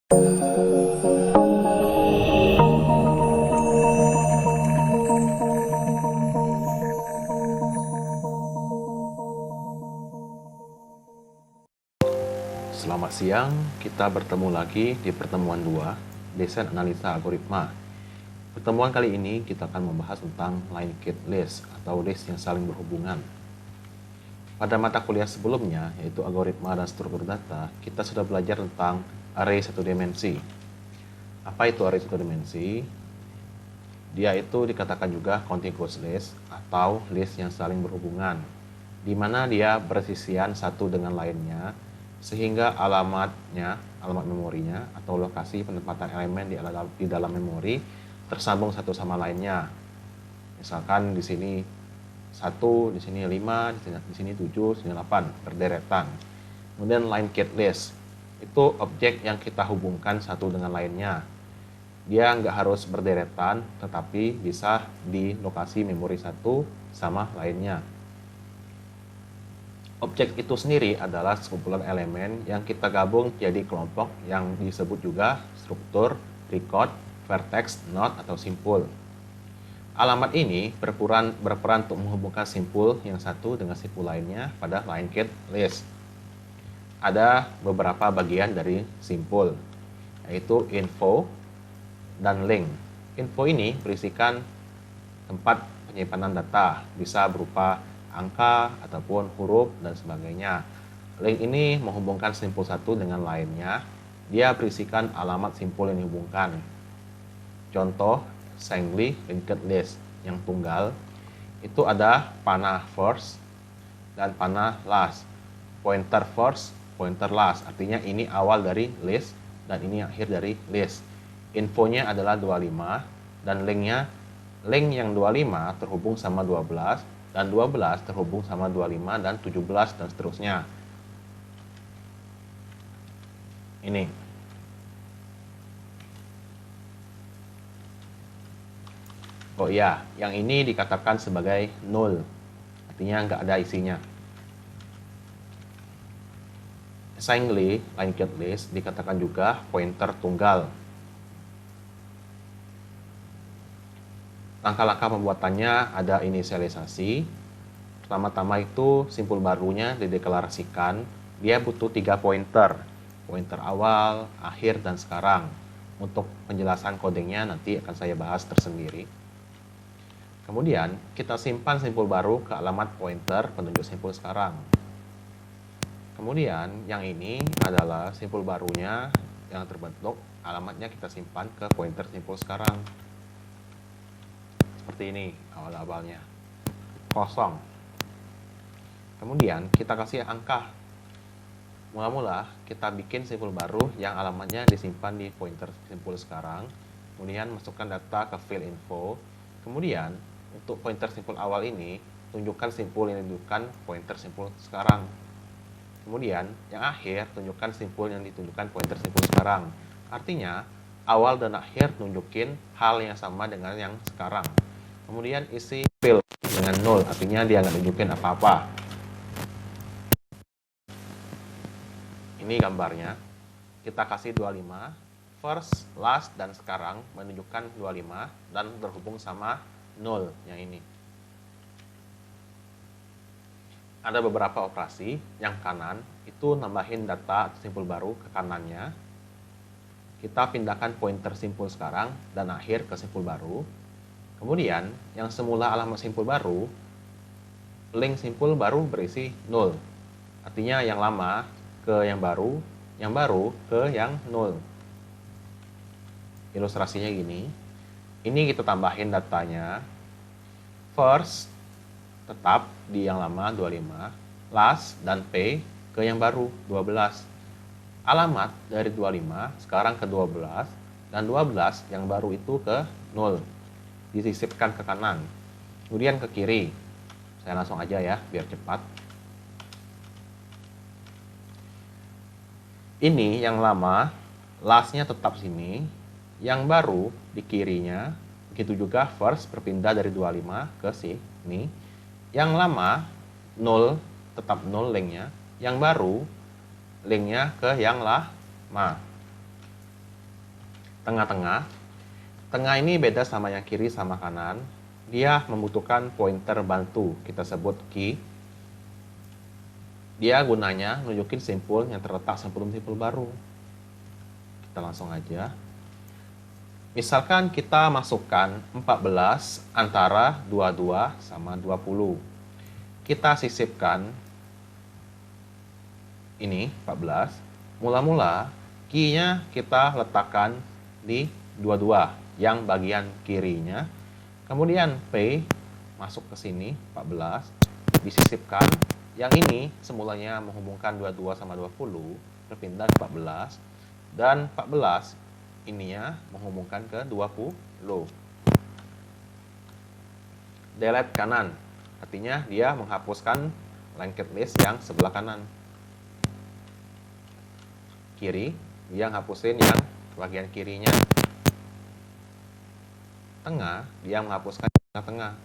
Selamat siang, kita bertemu lagi di pertemuan 2, Desain Analisa Algoritma. Pertemuan kali ini kita akan membahas tentang linked list atau list yang saling berhubungan. Pada mata kuliah sebelumnya, yaitu algoritma dan struktur data, kita sudah belajar tentang array satu dimensi. Apa itu array satu dimensi? Dia itu dikatakan juga contiguous list atau list yang saling berhubungan, di mana dia bersisian satu dengan lainnya, sehingga alamat memorinya atau lokasi penempatan elemen di dalam memori tersambung satu sama lainnya. Misalkan di sini 1, di sini 5, di sini 7, di sini 8, berderetan. Kemudian linked list itu objek yang kita hubungkan satu dengan lainnya. Dia nggak harus berderetan, tetapi bisa di lokasi memori satu sama lainnya. Objek itu sendiri adalah sekumpulan elemen yang kita gabung jadi kelompok yang disebut juga struktur, record, vertex, node, atau simpul. Alamat ini berperan untuk menghubungkan simpul yang satu dengan simpul lainnya pada linked list. Ada beberapa bagian dari simpul, yaitu info dan link. Info ini berisikan tempat penyimpanan data, bisa berupa angka ataupun huruf dan sebagainya. Link ini menghubungkan simpul satu dengan lainnya. Dia berisikan alamat simpul yang dihubungkan. Contoh singly linked list yang tunggal itu ada panah first dan panah last. Pointer first, pointer last. Artinya ini awal dari list dan ini akhir dari list. Infonya adalah 25 dan link yang 25 terhubung sama 12 dan 12 terhubung sama 25 dan 17 dan seterusnya. Ini. Oh iya, yang ini dikatakan sebagai null. Artinya nggak ada isinya. Singly linked list dikatakan juga pointer tunggal. Langkah-langkah pembuatannya ada inisialisasi. Pertama-tama itu simpul barunya dideklarasikan. Dia butuh 3 pointer. Pointer awal, akhir, dan sekarang. Untuk penjelasan codingnya nanti akan saya bahas tersendiri. Kemudian kita simpan simpul baru ke alamat pointer penunjuk simpul sekarang. Kemudian yang ini adalah simpul barunya yang terbentuk. Alamatnya kita simpan ke pointer simpul sekarang. Seperti ini awal-awalnya, kosong. Kemudian kita kasih angka. Mula-mula kita bikin simpul baru yang alamatnya disimpan di pointer simpul sekarang. Kemudian masukkan data ke field info. Kemudian untuk pointer simpul awal ini tunjukkan simpul yang ditunjukkan pointer simpul sekarang. Kemudian yang akhir tunjukkan simpul yang ditunjukkan pointer simpul sekarang. Artinya awal dan akhir tunjukin hal yang sama dengan yang sekarang. Kemudian isi field dengan 0, artinya dia nggak tunjukin apa-apa. Ini gambarnya. Kita kasih 25, first, last, dan sekarang menunjukkan 25 dan terhubung sama 0 yang ini. Ada beberapa operasi. Yang kanan itu nambahin data simpul baru ke kanannya. Kita pindahkan pointer simpul sekarang dan akhir ke simpul baru. Kemudian, yang semula alamat simpul baru, link simpul baru berisi 0. Artinya yang lama ke yang baru ke yang 0. Ilustrasinya gini. Ini kita tambahin datanya. First, tetap di yang lama 25. Last dan P ke yang baru 12. Alamat dari 25 sekarang ke 12. Dan 12 yang baru itu ke 0. Disisipkan ke kanan, kemudian ke kiri. Saya langsung aja ya, biar cepat. Ini yang lama, lastnya tetap sini. Yang baru di kirinya, begitu juga first berpindah dari 25 ke sini. Yang lama, 0, tetap 0 linknya. Yang baru, linknya ke yang lama. tengah-tengah. Tengah ini beda sama yang kiri sama kanan. Dia membutuhkan pointer bantu, kita sebut key. Dia gunanya nunjukin simpul yang terletak sebelum simpul baru. Kita langsung aja. Misalkan kita masukkan 14 antara 22 sama 20. Kita sisipkan ini 14. Mula-mula key-nya kita letakkan di 22 yang bagian kirinya. Kemudian P masuk ke sini 14, disisipkan. Yang ini semulanya menghubungkan 22 sama 20, berpindah ke 14, dan 14 ininya menghubungkan ke 20. Delete kanan, artinya dia menghapuskan linked list yang sebelah kanan. Kiri, dia nghapusin yang bagian kirinya. Tengah, dia menghapuskan tengah.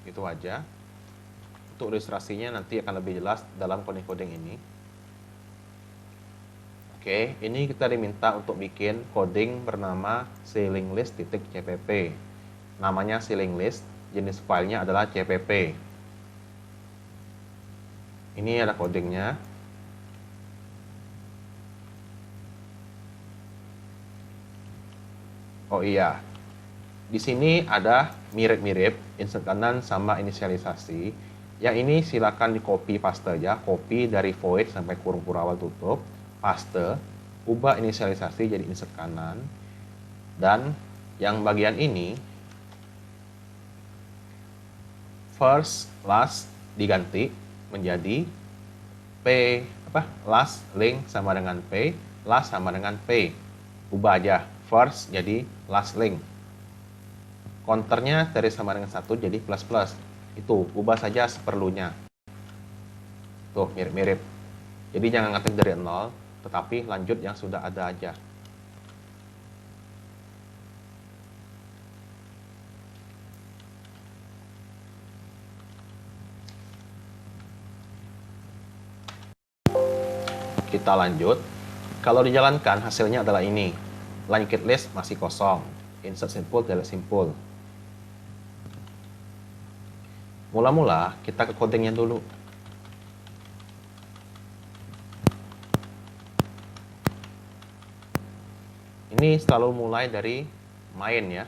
Itu aja. Untuk ilustrasinya nanti akan lebih jelas dalam coding-coding ini. Oke, ini kita diminta untuk bikin coding bernama ceilinglist.cpp. Namanya ceilinglist, jenis filenya adalah cpp. Ini ada codingnya. Oh iya, di sini ada mirip-mirip insert kanan sama inisialisasi. Yang ini silakan di copy paste aja, copy dari void sampai kurung awal tutup, paste, ubah inisialisasi jadi insert kanan. Dan yang bagian ini first last diganti menjadi last link sama dengan p, last sama dengan p. Ubah aja first jadi last link. Counternya dari sama dengan 1 jadi plus plus. Itu ubah saja seperlunya. Tuh mirip-mirip. Jadi jangan ngetik dari 0, tetapi lanjut yang sudah ada aja. Kita lanjut. Kalau dijalankan hasilnya adalah ini. Linked list masih kosong. Insert simple, delete simple. Mula-mula kita ke codingnya dulu. Ini selalu mulai dari main ya.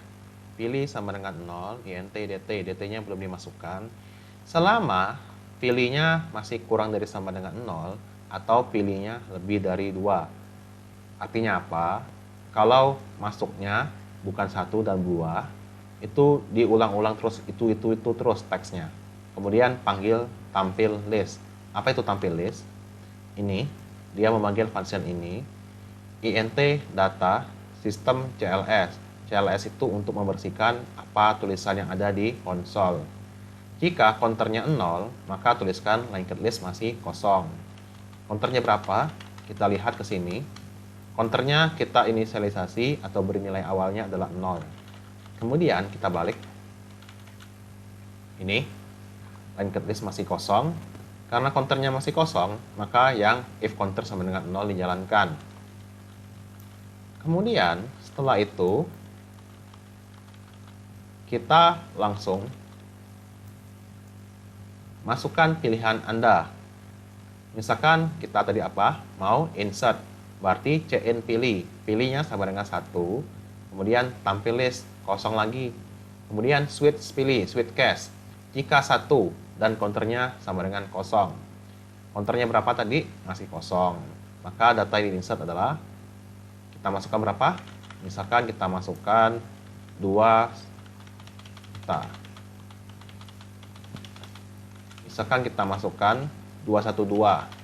Pilih sama dengan 0, int, dt. dt-nya belum dimasukkan. Selama pilihnya masih kurang dari sama dengan 0, atau pilihnya lebih dari 2. Artinya apa? Kalau masuknya bukan 1 dan 2, itu diulang-ulang terus, itu terus teksnya. Kemudian panggil tampil list. Apa itu tampil list? Ini, dia memanggil function ini, int data sistem CLS. CLS itu untuk membersihkan apa tulisan yang ada di konsol. Jika counternya 0, maka tuliskan linked list masih kosong. Counternya berapa? Kita lihat ke sini. Counternya kita inisialisasi atau beri nilai awalnya adalah 0. Kemudian kita balik. Ini, linked list masih kosong. Karena counternya masih kosong, maka yang if counter sama dengan 0 dijalankan. Kemudian setelah itu, kita langsung masukkan pilihan Anda. Misalkan kita tadi apa? Mau insert. Berarti cin pilih. Pilihnya sama dengan 1. Kemudian tampil list. Kosong lagi. Kemudian switch pilih. Switch cache. Jika 1 dan counternya sama dengan kosong. Counternya berapa tadi? Masih kosong. Maka data yang di-insert adalah kita masukkan berapa? Misalkan kita masukkan 2 juta. Misalkan kita masukkan 212.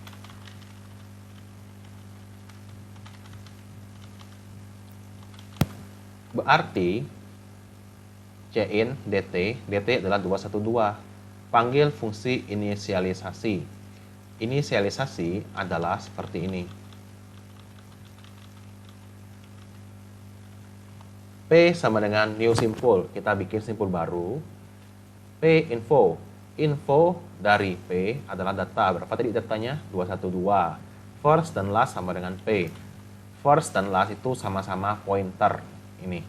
Berarti cin dt, dt adalah 212. Panggil fungsi inisialisasi. Inisialisasi adalah seperti ini. P sama dengan new simple. Kita bikin simpul baru. P info. Info dari P adalah data. Berapa tadi datanya? 212. First dan last sama dengan P. first dan last itu sama-sama pointer ini.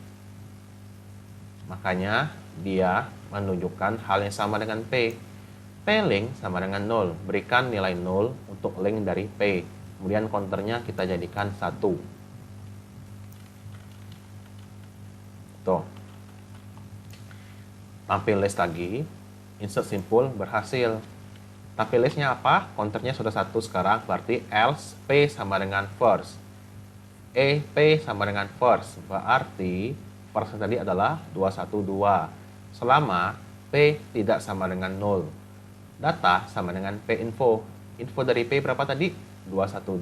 Makanya dia menunjukkan hal yang sama dengan P. P-link sama dengan 0. Berikan nilai 0 untuk link dari P. Kemudian counternya kita jadikan 1. Tuh. Tampil list lagi. Insert simpul berhasil. Tampil listnya apa? Counternya sudah 1 sekarang. Berarti else P sama dengan first. P sama dengan first. Berarti first tadi adalah 212. Selama P tidak sama dengan 0. Data sama dengan P info. Info dari P berapa tadi? 212.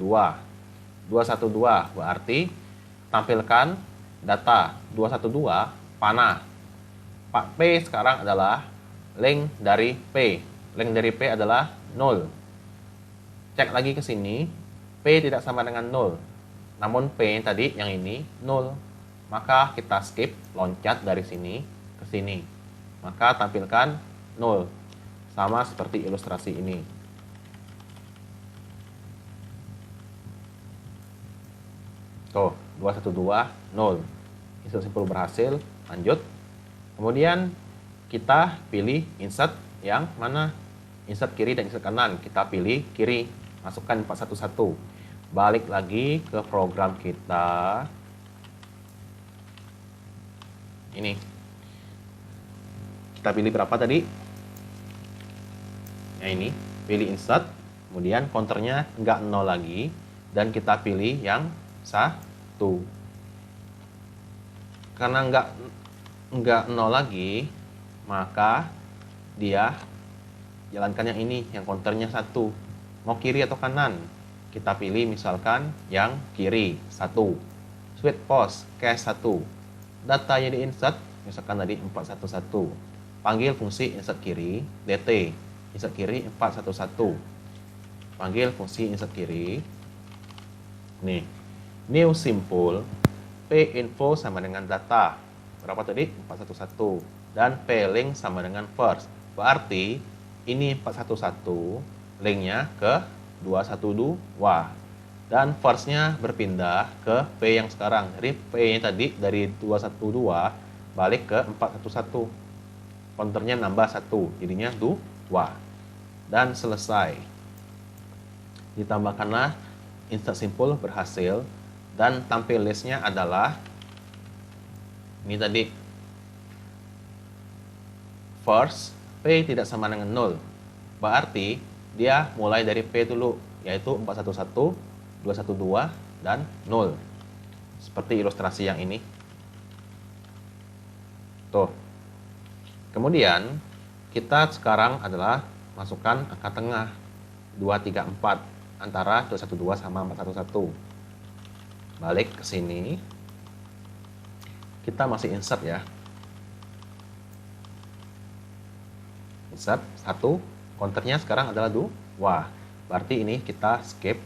212 berarti tampilkan data 212 panah. Pak P sekarang adalah link dari P. Link dari P adalah 0. Cek lagi ke sini. P tidak sama dengan 0. Namun P tadi yang ini 0. Maka kita skip, loncat dari sini ke sini. Maka tampilkan 0. Sama seperti ilustrasi ini. Tuh, 212, 0. Insert simpul berhasil, lanjut. Kemudian kita pilih insert yang mana? Insert kiri dan insert kanan. Kita pilih kiri, masukkan 411. Balik lagi ke program kita. Ini. Kita pilih berapa tadi? Yang ini, pilih insert, kemudian counternya enggak 0 lagi, dan kita pilih yang 1. Karena enggak 0 lagi, maka dia jalankan yang ini, yang counternya 1. Mau kiri atau kanan? Kita pilih misalkan yang kiri, 1. Sweet post, cache 1. Data yang di insert, misalkan tadi 411. Panggil fungsi insert kiri, dt. Insert kiri 411. Panggil fungsi insert kiri. Nih, new simpul, P info sama dengan data. Berapa tadi? 411. Dan P link sama dengan first. Berarti ini 411, linknya ke 212. Dan first-nya berpindah ke P yang sekarang. Jadi P-nya tadi dari 212 balik ke 411. Counternya nambah 1, jadinya 2. Dan selesai. Ditambahkanlah insert simpul berhasil. Dan tampil listnya adalah ini tadi. First, P tidak sama dengan 0. Berarti dia mulai dari P dulu, yaitu 411, 212, dan 0. Seperti ilustrasi yang ini. Tuh. Kemudian, kita sekarang adalah masukkan angka tengah. 234 antara 212 sama 411. Balik ke sini. Kita masih insert ya. Insert 1. Counternya sekarang adalah 2. Berarti ini kita skip.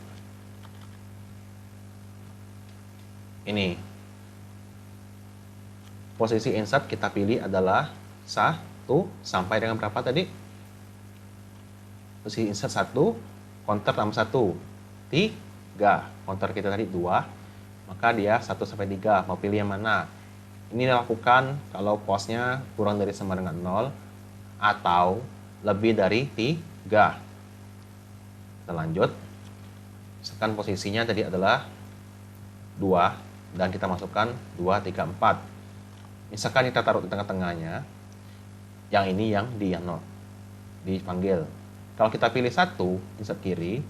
Ini. Posisi insert kita pilih adalah 1 sampai dengan berapa tadi? Posisi insert 1, counter tambah 1. 3. Counter kita tadi 2. Maka dia 1 sampai 3. Mau pilih yang mana? Ini dilakukan kalau postnya kurang dari sama dengan 0 atau lebih dari 3. Kita lanjut. Misalkan posisinya tadi adalah 2 dan kita masukkan 2, 3, 4. Misalkan kita taruh di tengah-tengahnya, yang ini yang dipanggil. Kalau kita pilih 1, insert kiri,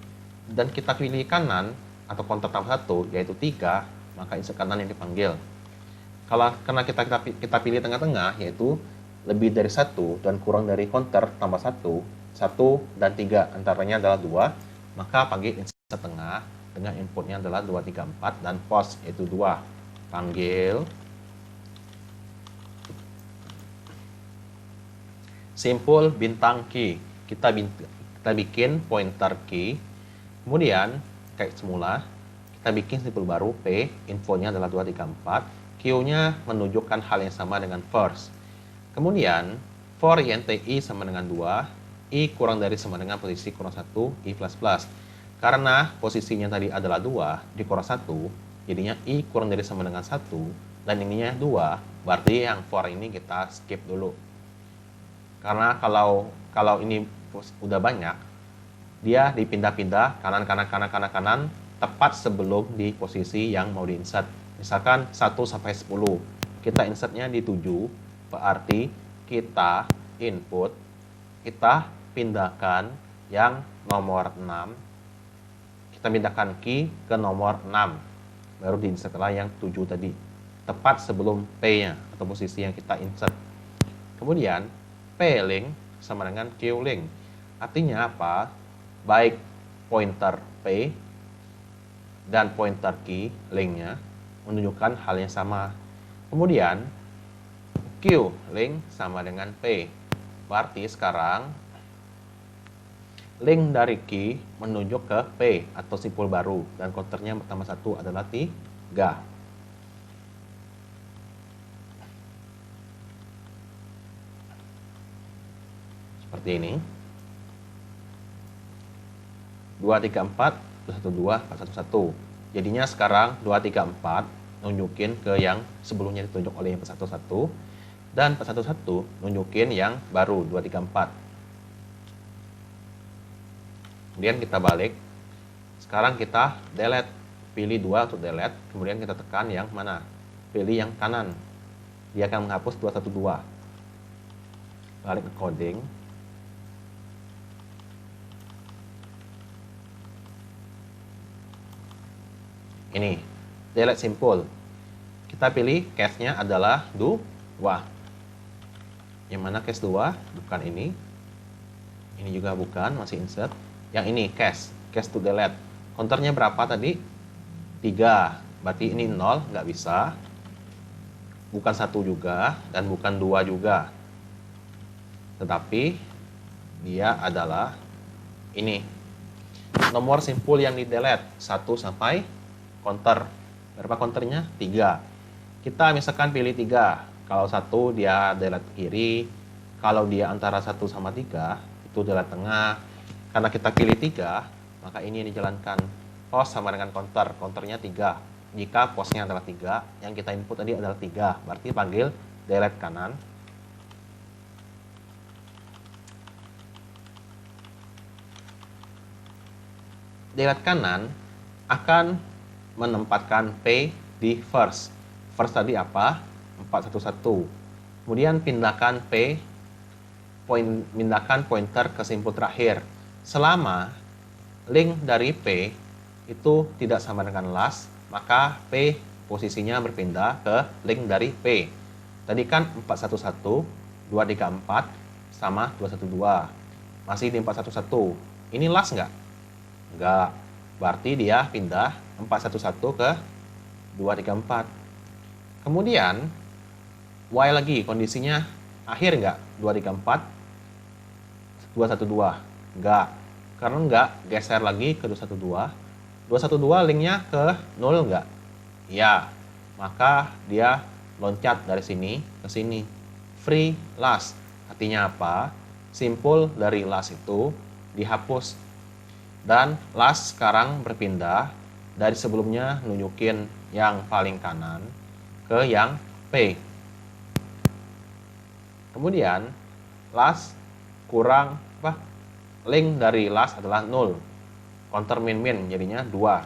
dan kita pilih kanan atau counter tambah 1, yaitu 3, maka insert kanan yang dipanggil. Karena kita pilih tengah-tengah, yaitu lebih dari 1 dan kurang dari counter tambah 1, 1 dan 3 antaranya adalah 2, maka panggil insert tengah dengan inputnya adalah 2, 3, 4 dan post yaitu 2. Panggil simpul bintang key. Kita bikin pointer key. Kemudian kayak semula kita bikin simpul baru P, infonya adalah 2, 3, 4. Q-nya menunjukkan hal yang sama dengan first. Kemudian for int i sama dengan 2, i kurang dari sama dengan posisi kurang 1, i plus plus. Karena posisinya tadi adalah 2, di kurang 1, jadinya I kurang dari sama dengan 1, dan ininya 2, berarti yang for ini kita skip dulu. Karena kalau ini udah banyak, dia dipindah-pindah kanan, tepat sebelum di posisi yang mau di-insert. Misalkan 1 sampai 10, kita insertnya di 7, berarti kita input, kita pindahkan yang nomor 6, kita pindahkan key ke nomor 6, baru di-insertlah yang 7 tadi, tepat sebelum P-nya atau posisi yang kita insert. Kemudian P-link sama dengan Q-link. Artinya apa? Baik pointer P dan pointer key linknya menunjukkan hal yang sama. Kemudian Q-link sama dengan P. Berarti sekarang link dari key menunjuk ke P atau simpul baru, dan counternya pertama 1 adalah 3. Seperti ini. 2, 3, 4, 1, 2, 4, 1, 1. Jadinya sekarang 2, 3, 4 nunjukin ke yang sebelumnya ditunjuk oleh yang 1, 1. Dan 1, 1 nunjukin yang baru 2, 3, 4. Kemudian kita balik. Sekarang kita delete. Pilih 2 untuk delete. Kemudian kita tekan yang mana? Pilih yang kanan. Dia akan menghapus 2, 1, 2. Balik ke coding. Ini, delete simple. Kita pilih case-nya adalah 2. Yang mana case 2? Bukan ini. Ini juga bukan, masih insert. Yang ini, case to delete. Counternya berapa tadi? 3. Berarti ini 0, nggak bisa. Bukan 1 juga, dan bukan 2 juga. Tetapi, dia adalah ini. Nomor simpul yang di delete, 1 sampai counter. Berapa counternya? 3. Kita misalkan pilih 3. Kalau 1 dia delete kiri. Kalau dia antara 1 sama 3, itu delete tengah. Karena kita pilih 3, maka ini yang dijalankan. Post sama dengan counter. Counternya 3. Jika postnya adalah 3, yang kita input tadi adalah 3. Berarti panggil delete kanan. Delete kanan akan menempatkan P di first. First tadi apa? 411. Kemudian pindahkan P, pindahkan pointer ke simpul terakhir. Selama link dari P itu tidak sama dengan last, maka P posisinya berpindah ke link dari P. Tadi kan 411, 234 sama 212. Masih di 411. Ini last nggak? Nggak. Berarti dia pindah 411 ke 234. Kemudian while lagi kondisinya akhir nggak? 234, 212. Nggak. Karena nggak, geser lagi ke 212. 212 linknya ke 0 nggak? Ya. Maka dia loncat dari sini ke sini. Free last. Artinya apa? Simpul dari last itu dihapus. Dan last sekarang berpindah dari sebelumnya nunjukin yang paling kanan ke yang P. Kemudian last kurang apa? Link dari last adalah 0. Counter min jadinya 2.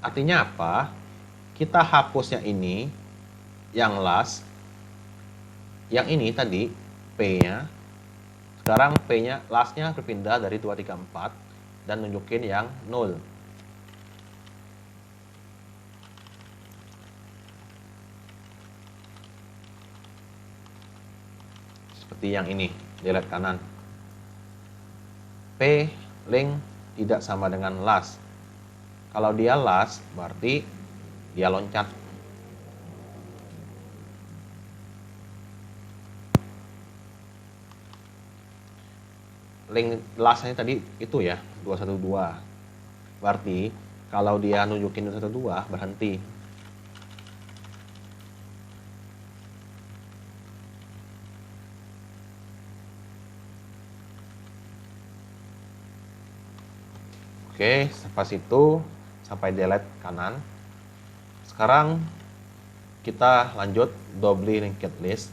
Artinya apa? Kita hapusnya ini, yang last, yang ini tadi, P-nya, sekarang P-nya, last-nya berpindah dari 2, 3, 4, dan nunjukin yang 0. Seperti yang ini, delete kanan. P, link, tidak sama dengan last. Kalau dia last, berarti dia loncat. Link lastnya tadi itu ya, 212. Berarti kalau dia nunjukin 212, berhenti. Oke, sampai situ, sampai delete kanan. Sekarang kita lanjut doubly linked list.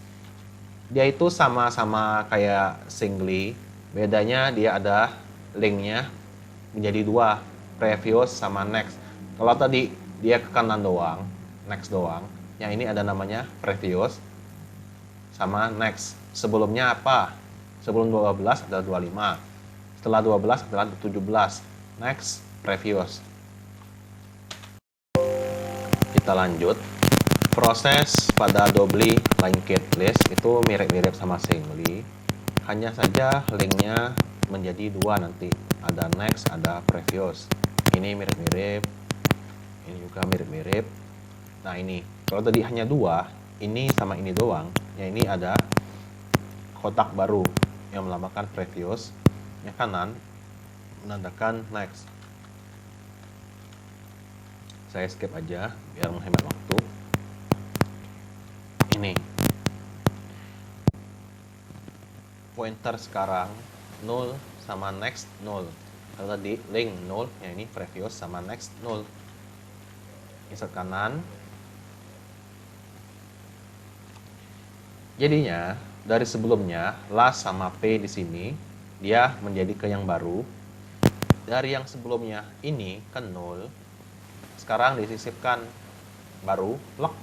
Dia itu sama-sama kayak singly, bedanya dia ada linknya menjadi dua, previous sama next. Kalau tadi dia ke kanan doang, next doang, yang ini ada namanya previous sama next. Sebelumnya apa? Sebelum 12 adalah 25, setelah 12 adalah 17, next, previous. Kita lanjut. Proses pada doubly linked list itu mirip-mirip sama singly, hanya saja linknya menjadi dua nanti, ada next, ada previous. Ini mirip-mirip, ini juga mirip-mirip. Nah ini, kalau tadi hanya dua, ini sama ini doang, yang ini ada kotak baru yang melambangkan previous, yang kanan menandakan next. Saya skip aja biar menghemat waktu. Ini pointer sekarang 0 sama next 0. Kalau tadi link 0, yang ini previous sama next 0. Insert kanan. Jadinya dari sebelumnya last sama p di sini dia menjadi ke yang baru. Dari yang sebelumnya ini ke 0, sekarang disisipkan baru lock.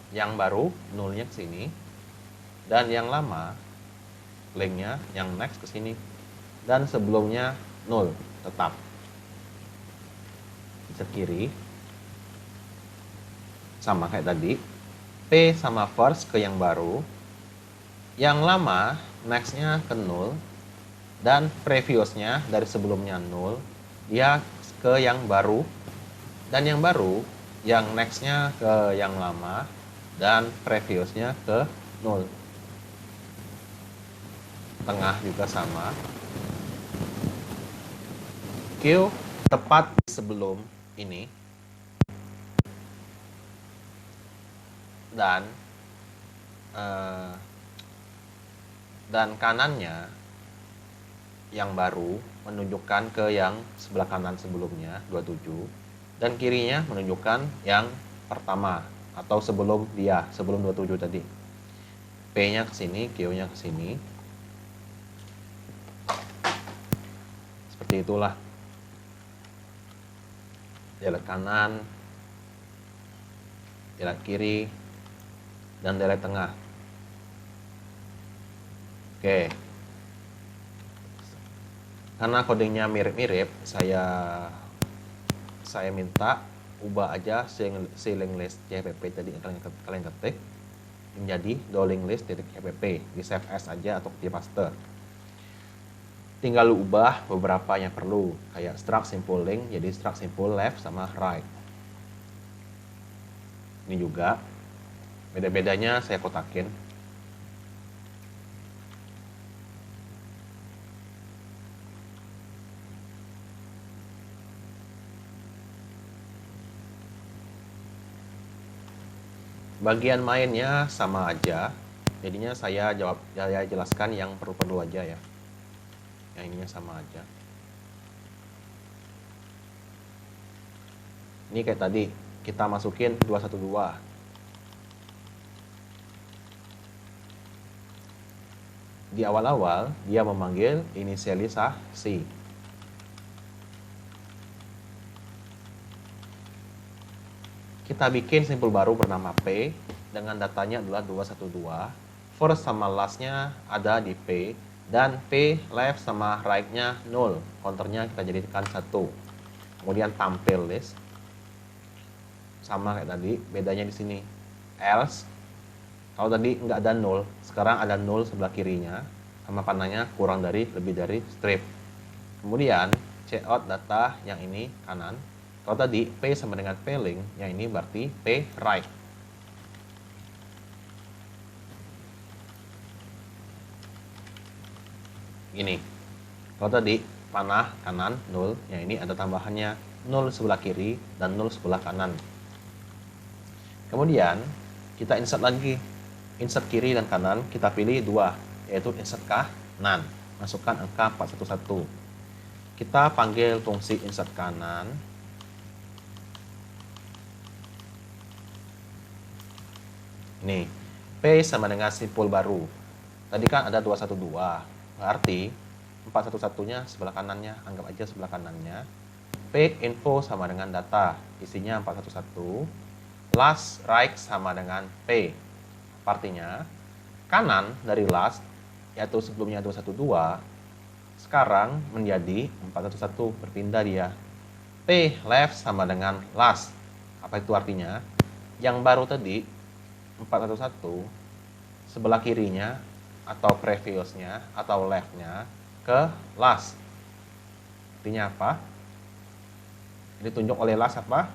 Yang baru nolnya ke sini, dan yang lama linknya yang next ke sini, dan sebelumnya 0 tetap. Insert kiri sama kayak tadi, p sama first ke yang baru, yang lama nextnya ke 0, dan previousnya dari sebelumnya 0 dia ke yang baru, dan yang baru yang nextnya ke yang lama dan previousnya ke 0. Tengah juga sama. Q tepat sebelum ini. Dan kanannya yang baru menunjukkan ke yang sebelah kanan sebelumnya 27, dan kirinya menunjukkan yang pertama atau sebelum 27 tadi. P-nya ke sini, Q-nya ke sini. Seperti itulah. Delete kanan, delete kiri, dan delete tengah. Oke. Karena codingnya mirip-mirip, saya minta ubah aja si link list CPP tadi yang kalian ketik menjadi doling list.cpp, di save as aja atau di paste. Tinggal ubah beberapa yang perlu, kayak struct simple link jadi struct simple left sama right. Ini juga beda-bedanya saya kotakin. Bagian mainnya sama aja, jadinya saya jelaskan yang perlu aja ya. Yang ininya sama aja. Ini kayak tadi, kita masukin 212. Di awal-awal dia memanggil inisialisasi. Kita bikin simpul baru bernama P dengan datanya adalah 212. First sama lastnya ada di P, dan P left sama right-nya 0. Counternya kita jadikan 1. Kemudian tampil list. Sama kayak tadi, bedanya di sini. Else, kalau tadi nggak ada 0, sekarang ada 0 sebelah kirinya, sama panahnya kurang dari lebih dari strip. Kemudian checkout data yang ini kanan. Kalau tadi P sama dengan P link, yang ini berarti P right. Gini. Kalau tadi panah kanan 0, yang ini ada tambahannya 0 sebelah kiri dan 0 sebelah kanan. Kemudian kita insert lagi. Insert kiri dan kanan kita pilih 2, yaitu insert kanan. Masukkan angka 411. Kita panggil fungsi insert kanan. Nih, P sama dengan simpul baru. Tadi kan ada 212. Berarti 411-nya sebelah kanannya, anggap aja sebelah kanannya. P info sama dengan data, isinya 411. Last right sama dengan P. Artinya, kanan dari last, yaitu sebelumnya 212, sekarang menjadi 411, berpindah dia. P left sama dengan last. Apa itu artinya? Yang baru tadi, 411, sebelah kirinya, atau previousnya, atau leftnya, ke last. Artinya apa? Ditunjuk oleh last apa?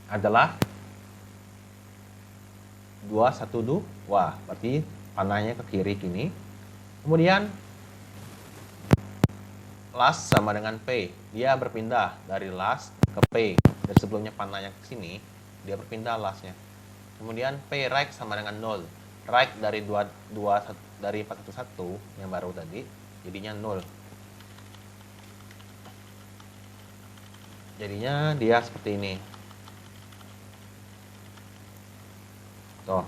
Adalah 212. Wah, berarti panahnya ke kiri gini. Kemudian last sama dengan P. Dia berpindah dari last ke P. Dari sebelumnya panahnya ke sini, dia berpindah lastnya. Kemudian P right sama dengan 0. Right dari 411 yang baru tadi, jadinya 0. Jadinya dia seperti ini. Tuh.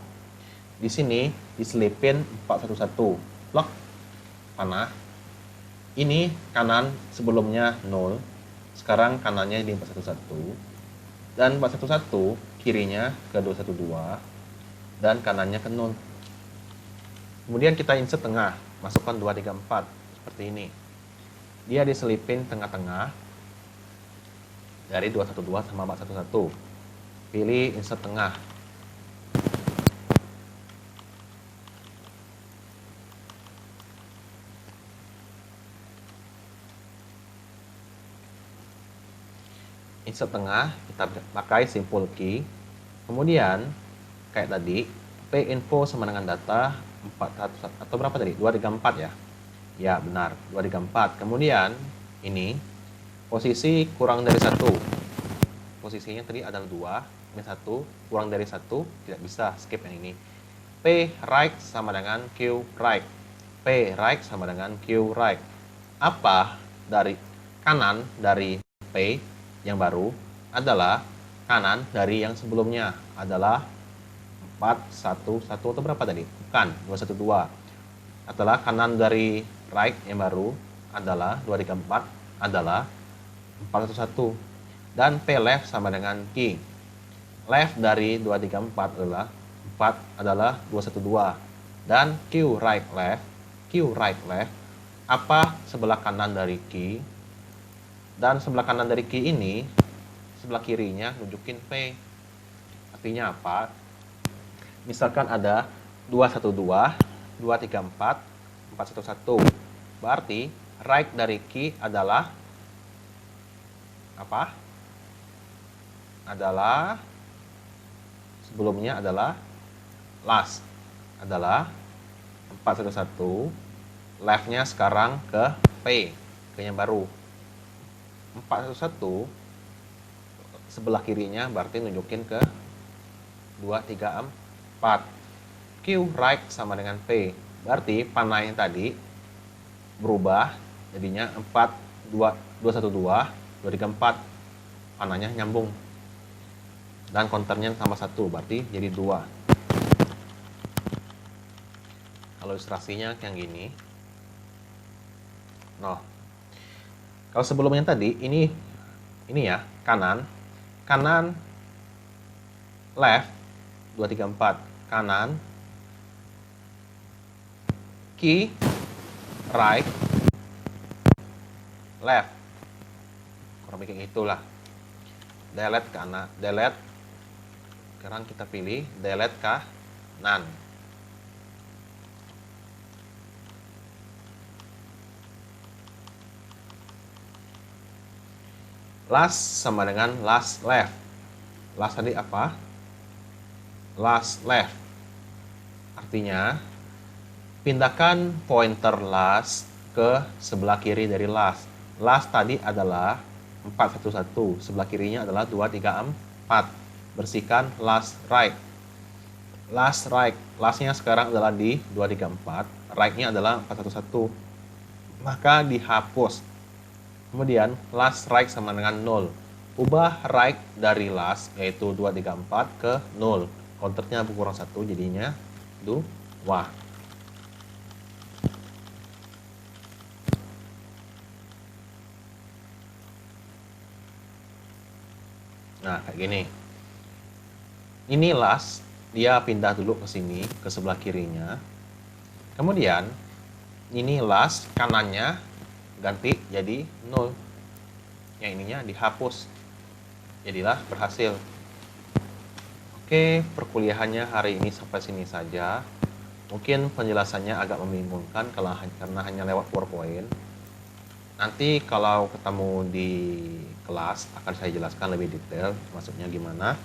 Di sini diselipin 411. Lock panah. Ini kanan sebelumnya 0. Sekarang kanannya di 411. Dan 411 kirinya ke 212 dan kanannya ke 0. Kemudian kita insert tengah, masukkan 234 seperti ini. Dia diselipin tengah-tengah dari 212 sama 411. Pilih insert tengah. Insert tengah, kita pakai simpul key. Kemudian kayak tadi, P info sama dengan data 400 atau berapa tadi? 234 ya. Ya, benar, 234. Kemudian ini posisi kurang dari 1. Posisinya tadi adalah 2, ini 1, kurang dari 1, tidak bisa, skip yang ini. P right sama dengan Q right. P right sama dengan Q right. Apa dari kanan dari P yang baru adalah kanan dari yang sebelumnya adalah 411 atau berapa tadi? Bukan, 212. Adalah kanan dari right yang baru adalah 234 adalah 411. Dan P left sama dengan Q. Left dari 234 adalah 4 adalah 212. Dan Q right left apa sebelah kanan dari Q? Dan sebelah kanan dari Q ini, sebelah kirinya nunjukin P. Artinya apa? Misalkan ada 212, 234, 411. Berarti right dari Q adalah apa? Adalah sebelumnya adalah last. Adalah 411. Left-nya sekarang ke P, ke yang baru. 411 sebelah kirinya berarti nunjukin ke 234. Q right sama dengan P. Berarti panah yang tadi berubah jadinya 212, 234. Panahnya nyambung. Dan counternya sama 1, berarti jadi 2. Kalau ilustrasinya yang gini. Nah, kalau sebelumnya tadi ini ya, kanan left 234, kanan key right left. Kurang lebih kayak itulah. Delete kanan, delete. Sekarang kita pilih delete kanan. Last sama dengan last left. Last tadi apa? Last left. Artinya, pindahkan pointer last ke sebelah kiri dari last. Last tadi adalah 411. Sebelah kirinya adalah 234. Bersihkan last right. Last right. Lastnya sekarang adalah di 234. Right-nya adalah 411. Maka dihapus. Kemudian last right sama dengan 0. Ubah right dari last yaitu 2, 3, 4 ke 0. Counternya berkurang 1 jadinya 2. Nah, kayak gini. Ini last, dia pindah dulu ke sini, ke sebelah kirinya. Kemudian, ini last, kanannya ganti jadi 0. Yang ininya dihapus. Jadilah berhasil. Oke, perkuliahannya hari ini sampai sini saja. Mungkin penjelasannya agak membingungkan karena hanya lewat PowerPoint. Nanti kalau ketemu di kelas akan saya jelaskan lebih detail maksudnya gimana.